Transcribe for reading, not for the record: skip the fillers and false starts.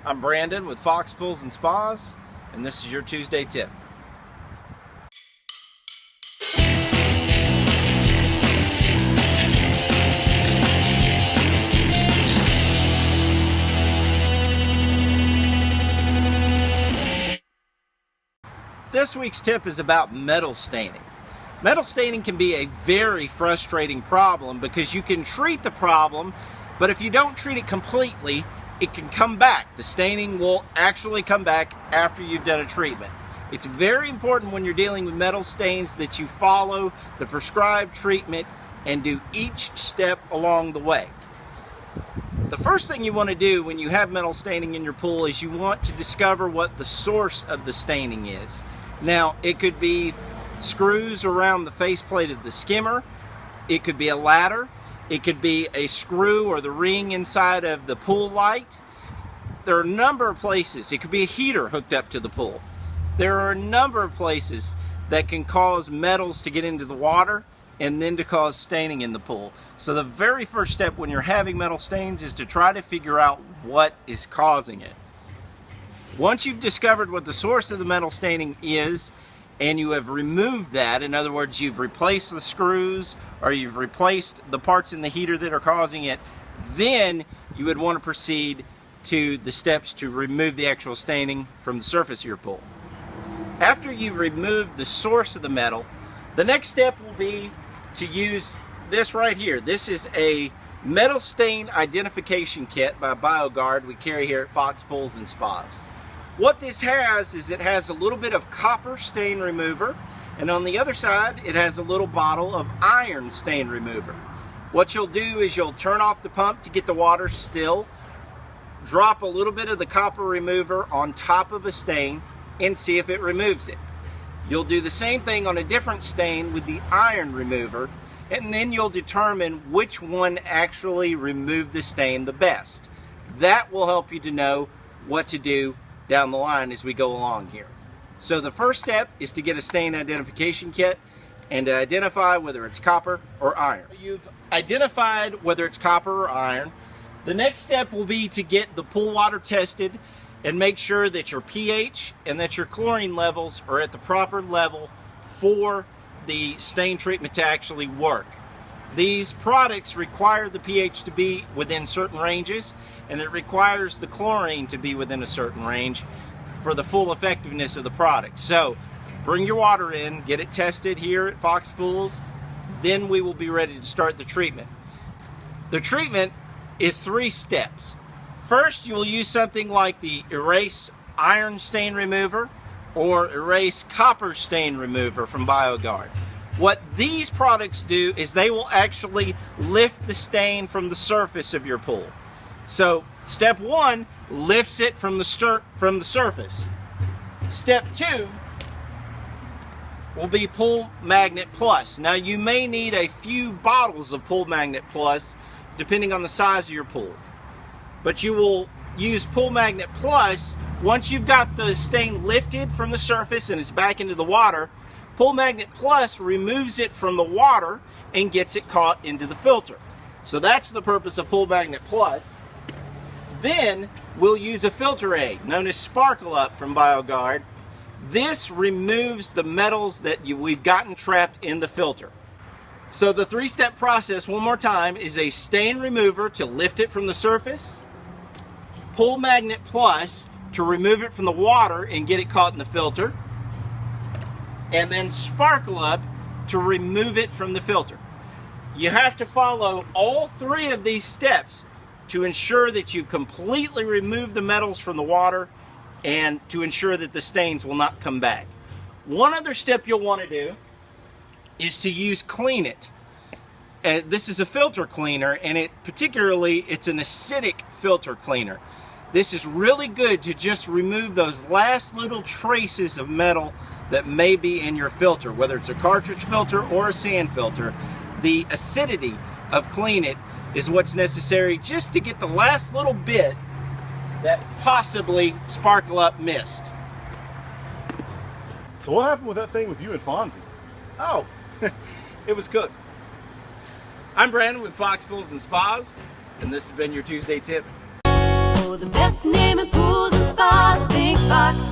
I'm Brandon with Fox Pools and Spas, and this is your Tuesday tip. This week's tip is about metal staining. Metal staining can be a very frustrating problem because you can treat the problem, but if you don't treat it completely, it can come back. The staining will actually come back after you've done a treatment. It's very important when you're dealing with metal stains that you follow the prescribed treatment and do each step along the way. The first thing you want to do when you have metal staining in your pool is you want to discover what the source of the staining is. Now, it could be screws around the faceplate of the skimmer, it could be a ladder, it could be a screw or the ring inside of the pool light. There are a number of places. It could be a heater hooked up to the pool. There are a number of places that can cause metals to get into the water and then to cause staining in the pool. So the very first step when you're having metal stains is to try to figure out what is causing it. Once you've discovered what the source of the metal staining is, and you have removed that, in other words, you've replaced the screws or you've replaced the parts in the heater that are causing it, then you would want to proceed to the steps to remove the actual staining from the surface of your pool. After you've removed the source of the metal, the next step will be to use this right here. This is a metal stain identification kit by BioGuard we carry here at Fox Pools and Spas. What this has is it has a little bit of copper stain remover, and on the other side it has a little bottle of iron stain remover. What you'll do is you'll turn off the pump to get the water still, drop a little bit of the copper remover on top of a stain and see if it removes it. You'll do the same thing on a different stain with the iron remover, and then you'll determine which one actually removed the stain the best. That will help you to know what to do down the line as we go along here. So the first step is to get a stain identification kit and to identify whether it's copper or iron. You've identified whether it's copper or iron. The next step will be to get the pool water tested and make sure that your pH and that your chlorine levels are at the proper level for the stain treatment to actually work. These products require the pH to be within certain ranges, and it requires the chlorine to be within a certain range for the full effectiveness of the product. So bring your water in, get it tested here at Fox Pools, then we will be ready to start the treatment. The treatment is 3 steps. First, you will use something like the Erase Iron Stain Remover or Erase Copper Stain Remover from BioGuard. What these products do is they will actually lift the stain from the surface of your pool. So step 1 lifts it from the surface. Step 2 will be Pool Magnet Plus. Now you may need a few bottles of Pool Magnet Plus depending on the size of your pool. But you will use Pool Magnet Plus once you've got the stain lifted from the surface and it's back into the water. Pool Magnet Plus removes it from the water and gets it caught into the filter. So that's the purpose of Pool Magnet Plus. Then we'll use a filter aid known as Sparkle Up from BioGuard. This removes the metals that we've gotten trapped in the filter. So the 3-step process, one more time, is a stain remover to lift it from the surface, Pool Magnet Plus to remove it from the water and get it caught in the filter, and then Sparkle Up to remove it from the filter. You have to follow all 3 of these steps to ensure that you completely remove the metals from the water and to ensure that the stains will not come back. One other step you'll want to do is to use Clean It. This is a filter cleaner, and it's an acidic filter cleaner. This is really good to just remove those last little traces of metal that may be in your filter, whether it's a cartridge filter or a sand filter. The acidity of Clean It is what's necessary just to get the last little bit that possibly Sparkle Up missed. So what happened with that thing with you and Fonzie? Oh, it was cooked. I'm Brandon with Fox Pools and Spas, and this has been your Tuesday tip. For the best name in pools and spas. Think box.